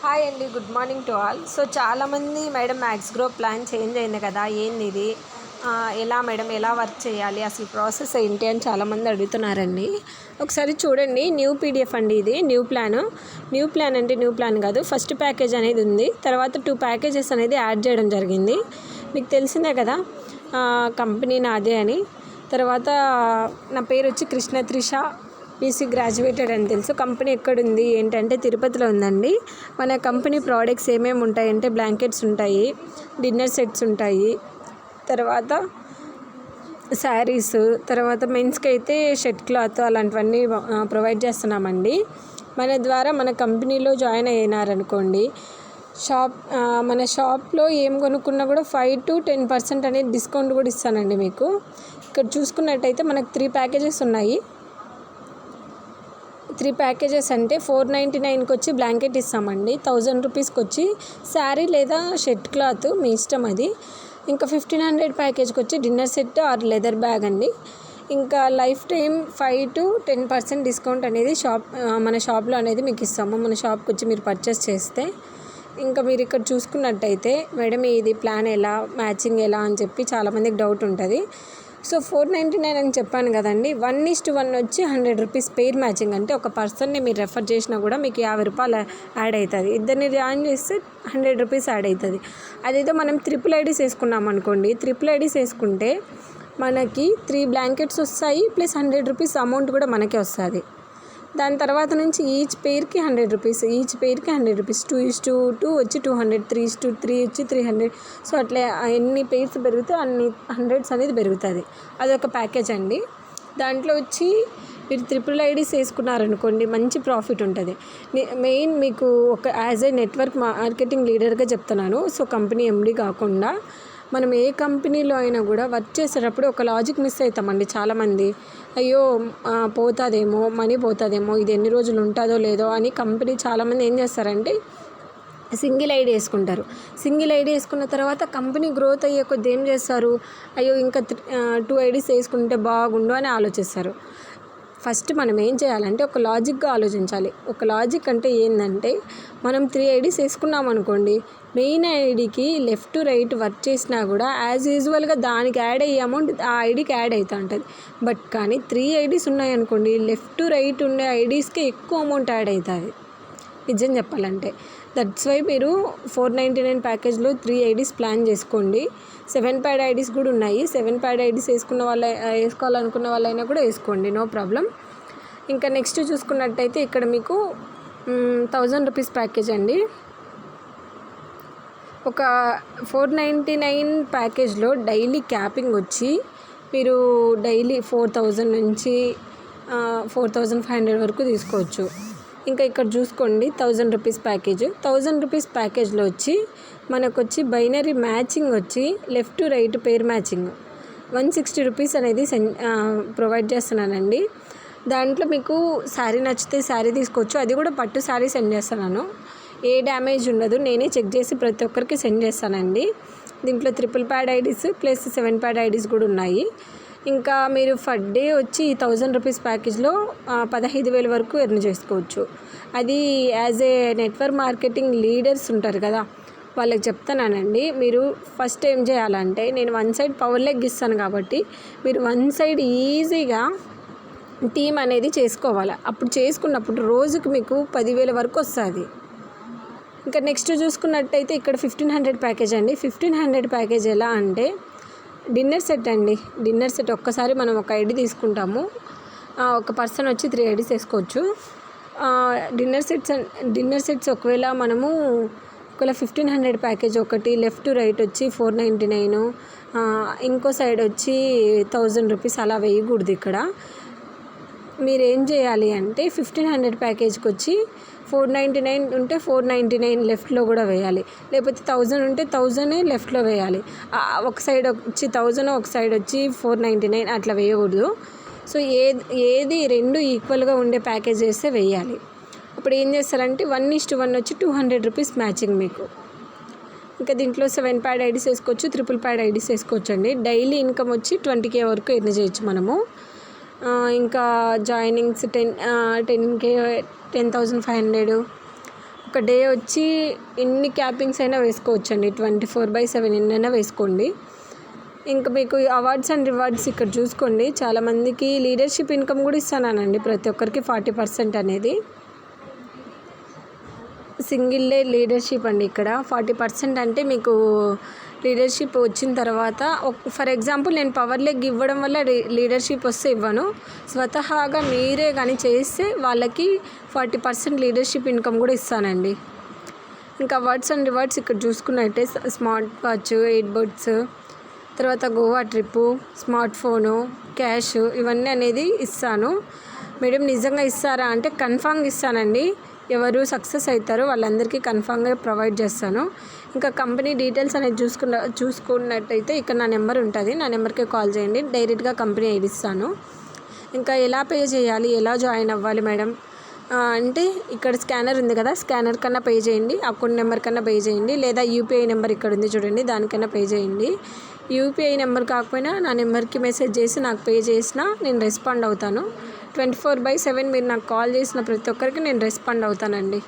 Hi అండి, good morning to all. So చాలామంది madam maths గ్రో ప్లాన్ చేంజ్ అయింది కదా, ఏంది ఇది, ఎలా మేడం, ఎలా వర్క్ చేయాలి, అసలు ప్రాసెస్ ఏంటి అని చాలామంది అడుగుతున్నారండి. ఒకసారి చూడండి, న్యూ పీడిఎఫ్ అండి, ఇది న్యూ ప్లాన్ అంటే న్యూ ప్లాన్ కాదు, ఫస్ట్ ప్యాకేజ్ అనేది ఉంది, తర్వాత 2 ప్యాకేజెస్ అనేది యాడ్ చేయడం జరిగింది. మీకు తెలిసిందే కదా, కంపెనీ నాదే అని. తర్వాత నా పేరు వచ్చి కృష్ణ త్రిష, బీసీ గ్రాడ్యుయేటెడ్ అని తెలుసు. కంపెనీ ఎక్కడుంది ఏంటంటే తిరుపతిలో ఉందండి. మన కంపెనీ ప్రోడక్ట్స్ ఏమేమి ఉంటాయంటే బ్లాంకెట్స్ ఉంటాయి, డిన్నర్ సెట్స్ ఉంటాయి, తర్వాత శారీస్, తర్వాత మెన్స్కి అయితే షర్ట్ క్లాత్ అలాంటివన్నీ ప్రొవైడ్ చేస్తున్నామండి. మన ద్వారా మన కంపెనీలో జాయిన్ అయినారనుకోండి, మన షాప్లో ఏం కొనుక్కున్నా కూడా 5 to 10% అనేది డిస్కౌంట్ కూడా ఇస్తానండి మీకు. ఇక్కడ చూసుకున్నట్టయితే మనకు 3 ప్యాకేజెస్ ఉన్నాయి. 3 ప్యాకేజెస్ అంటే 499కి వచ్చి బ్లాంకెట్ ఇస్తామండి, 1000 రూపీస్కి వచ్చి శారీ లేదా షర్ట్ క్లాత్ మీ ఇష్టం అది. ఇంకా 1500 ప్యాకేజ్కి వచ్చి dinner set or leather bag అండి. ఇంకా లైఫ్ టైం 5 to 10% డిస్కౌంట్ అనేది మన షాప్లో అనేది మీకు ఇస్తాము, మన షాప్కి వచ్చి మీరు పర్చేస్ చేస్తే. ఇంకా మీరు ఇక్కడ చూసుకున్నట్టయితే మేడం ఇది ప్లాన్ ఎలా, మ్యాచింగ్ ఎలా అని చెప్పి చాలామందికి డౌట్ ఉంటుంది. సో 499 అని చెప్పాను కదండి, 1:1 వచ్చి 100 రూపీస్ పెయిర్ మ్యాచింగ్. అంటే ఒక పర్సన్ని మీరు రెఫర్ చేసినా కూడా మీకు 50 రూపాయలు యాడ్ అవుతుంది. ఇద్దరిని జాయిన్ చేస్తే 100 రూపీస్ యాడ్ అవుతుంది. అదేదో మనం ట్రిపుల్ ఐడీస్ వేసుకున్నాం అనుకోండి, ట్రిపుల్ ఐడీస్ వేసుకుంటే మనకి 3 బ్లాంకెట్స్ వస్తాయి, ప్లస్ 100 రూపీస్ అమౌంట్ కూడా మనకే వస్తుంది. దాని తర్వాత నుంచి ఈచ్ పెయిర్కి 100 రూపీస్, ఈచ్ పెయిర్కి 100 రూపీస్, 2:2 వచ్చి 200, 3:3 వచ్చి 300. సో అట్లా ఎన్ని పెయిర్స్ పెరిగితే అన్ని హండ్రెడ్స్ అనేది పెరుగుతుంది. అదొక ప్యాకేజ్ అండి. దాంట్లో వచ్చి మీరు ట్రిపుల్ ఐడీస్ వేసుకున్నారనుకోండి, మంచి ప్రాఫిట్ ఉంటుంది. మెయిన్ మీకు ఒక యాజ్ ఏ నెట్వర్క్ మార్కెటింగ్ లీడర్గా చెప్తున్నాను. సో కంపెనీ ఎండీ కాకుండా మనం ఏ కంపెనీలో అయినా కూడా వర్క్ చేసేటప్పుడు ఒక లాజిక్ మిస్ అవుతామండి చాలామంది. అయ్యో పోతుందేమో, మనీ పోతుందేమో, ఇది ఎన్ని రోజులు ఉంటుందో లేదో అని కంపెనీ చాలామంది ఏం చేస్తారంటే సింగిల్ ఐడి వేసుకుంటారు. సింగిల్ ఐడి వేసుకున్న తర్వాత కంపెనీ గ్రోత్ అయ్యే కొద్ది ఏం చేస్తారు, అయ్యో ఇంకా 2 ఐడీస్ వేసుకుంటే బాగుండు అని ఆలోచిస్తారు. ఫస్ట్ మనం ఏం చేయాలంటే ఒక లాజిక్గా ఆలోచించాలి. ఒక లాజిక్ అంటే ఏంటంటే, మనం 3 ఐడీస్ వేసుకున్నాం అనుకోండి, మెయిన్ ఐడికి లెఫ్ట్ రైట్ వర్క్ చేసినా కూడా యాజ్ యూజువల్గా దానికి యాడ్ అయ్యే అమౌంట్ ఆ ఐడికి యాడ్ అవుతూ ఉంటుంది. బట్ కానీ 3 ఐడీస్ ఉన్నాయనుకోండి, లెఫ్ట్ రైట్ ఉండే ఐడీస్కి ఎక్కువ అమౌంట్ యాడ్ అవుతుంది నిజం చెప్పాలంటే. దట్స్ వై మీరు 499 ప్యాకేజ్లో 3 ఐడీస్ ప్లాన్ చేసుకోండి. 7 ప్యాడ్ ఐడీస్ కూడా ఉన్నాయి. 7 ప్యాడ్ ఐడీస్ వేసుకోవాలనుకున్న వాళ్ళైనా కూడా వేసుకోండి, నో ప్రాబ్లం. ఇంకా నెక్స్ట్ చూసుకున్నట్టయితే ఇక్కడ మీకు 1000 రూపీస్ ప్యాకేజ్ అండి. ఒక 499 ప్యాకేజ్లో డైలీ క్యాపింగ్ వచ్చి మీరు డైలీ 4000 నుంచి 4500 వరకు తీసుకోవచ్చు. ఇంకా ఇక్కడ చూసుకోండి 1000 రూపీస్ ప్యాకేజ్. 1000 రూపీస్ ప్యాకేజ్లో వచ్చి మనకు వచ్చి బైనరీ మ్యాచింగ్ వచ్చి లెఫ్ట్ రైట్ పేర్ మ్యాచింగ్ 160 రూపీస్ అనేది ప్రొవైడ్ చేస్తున్నానండి. దాంట్లో మీకు శారీ నచ్చితే శారీ తీసుకోవచ్చు, అది కూడా పట్టు శారీ సెండ్ చేస్తున్నాను, ఏ డ్యామేజ్ ఉండదు, నేనే చెక్ చేసి ప్రతి ఒక్కరికి సెండ్ చేస్తానండి. దీంట్లో 3 pad IDs plus 7 pad IDs కూడా ఉన్నాయి. ఇంకా మీరు ఫర్ డే వచ్చి 1000 రూపీస్ ప్యాకేజ్లో 15,000 వరకు ఎర్న్ చేసుకోవచ్చు. అది as a network marketing leaders ఉంటారు కదా, వాళ్ళకి చెప్తానండి. మీరు ఫస్ట్ ఏం చేయాలంటే, నేను 1 సైడ్ పవర్ లెగ్ ఇస్తాను కాబట్టి మీరు 1 సైడ్ ఈజీగా టీమ్ అనేది చేసుకోవాలి. అప్పుడు చేసుకున్నప్పుడు రోజుకి మీకు 10,000 వరకు వస్తుంది. ఇంకా నెక్స్ట్ చూసుకున్నట్టయితే ఇక్కడ 1500 ప్యాకేజ్ అండి. 1500 ప్యాకేజ్ ఎలా అంటే డిన్నర్ సెట్ అండి. డిన్నర్ సెట్ ఒక్కసారి మనం ఒక ఐడి తీసుకుంటాము, ఒక పర్సన్ వచ్చి 3 ఐడీస్ వేసుకోవచ్చు. డిన్నర్ సెట్స్ ఒకవేళ 1500 ప్యాకేజ్ ఒకటి లెఫ్ట్ రైట్ వచ్చి 499, ఇంకో సైడ్ వచ్చి 1000 రూపీస్ అలా వేయకూడదు. ఇక్కడ మీరు ఏం చేయాలి అంటే 1500 ప్యాకేజ్కి వచ్చి 499 ఉంటే 499 లెఫ్ట్లో కూడా వేయాలి, లేకపోతే 1000 ఉంటే 1000 లెఫ్ట్లో వేయాలి. ఒక సైడ్ వచ్చి 1000, ఒక సైడ్ వచ్చి 499 అట్లా వేయకూడదు. సో ఏది 2 ఈక్వల్గా ఉండే ప్యాకేజ్ వేస్తే వేయాలి. అప్పుడు ఏం చేస్తారంటే 1:1 వచ్చి 200 రూపీస్ మ్యాచింగ్ మీకు. ఇంకా దీంట్లో 7 ప్యాడ్ ఐడీస్ వేసుకోవచ్చు, 3 ప్యాడ్ ఐడీస్ వేసుకోవచ్చు అండి. డైలీ ఇన్కమ్ వచ్చి 20K వరకు ఎర్న్ చేయొచ్చు మనము. ఇంకా జాయినింగ్స్ 10K 10,500 ఒక డే వచ్చి ఎన్ని క్యాపింగ్స్ అయినా వేసుకోవచ్చండి, 24/7 ఎన్నైనా వేసుకోండి. ఇంకా మీకు అవార్డ్స్ అండ్ రివార్డ్స్ ఇక్కడ చూసుకోండి. చాలామందికి లీడర్షిప్ ఇన్కమ్ కూడా ఇస్తానండి, ప్రతి ఒక్కరికి 40% అనేది. సింగిల్ డే లీడర్షిప్ అండి. ఇక్కడ 40% అంటే మీకు లీడర్షిప్ వచ్చిన తర్వాత ఫర్ ఎగ్జాంపుల్ నేను పవర్ లెగ్ ఇవ్వడం వల్ల లీడర్షిప్ వస్తే ఇవ్వను, స్వతహాగా మీరే కానీ చేస్తే వాళ్ళకి 40% లీడర్షిప్ ఇన్కమ్ కూడా ఇస్తానండి. ఇంకా అవార్డ్స్ అండ్ రివార్డ్స్ ఇక్కడ చూసుకున్నట్టే స్మార్ట్ వాచ్, 8 బర్డ్స్, తర్వాత Goa trip, smart phone, cash ఇవన్నీ అనేది ఇస్తాను. మేడం నిజంగా ఇస్తారా అంటే కన్ఫామ్గా ఇస్తానండి. ఎవరు సక్సెస్ అవుతారో వాళ్ళందరికీ కన్ఫామ్గా ప్రొవైడ్ చేస్తాను. ఇంకా కంపెనీ డీటెయిల్స్ అనేది చూసుకున్నట్టయితే ఇక్కడ నా నెంబర్ ఉంటుంది, నా నెంబర్కి కాల్ చేయండి, డైరెక్ట్గా కంపెనీ ఐడి ఇస్తాను. ఇంకా ఎలా పే చేయాలి, ఎలా జాయిన్ అవ్వాలి మేడం అంటే ఇక్కడ స్కానర్ ఉంది కదా, స్కానర్ కన్నా పే చేయండి, అకౌంట్ నెంబర్ కన్నా పే చేయండి, లేదా యూపీఐ నెంబర్ ఇక్కడ ఉంది చూడండి, దానికన్నా పే చేయండి. యూపీఐ నెంబర్ కాకపోయినా నా నెంబర్కి మెసేజ్ చేసి నాకు పే చేసినా నేను రెస్పాండ్ అవుతాను. 24/7 మీరు నాకు కాల్ చేసిన ప్రతి ఒక్కరికి నేను రెస్పాండ్ అవుతానండి.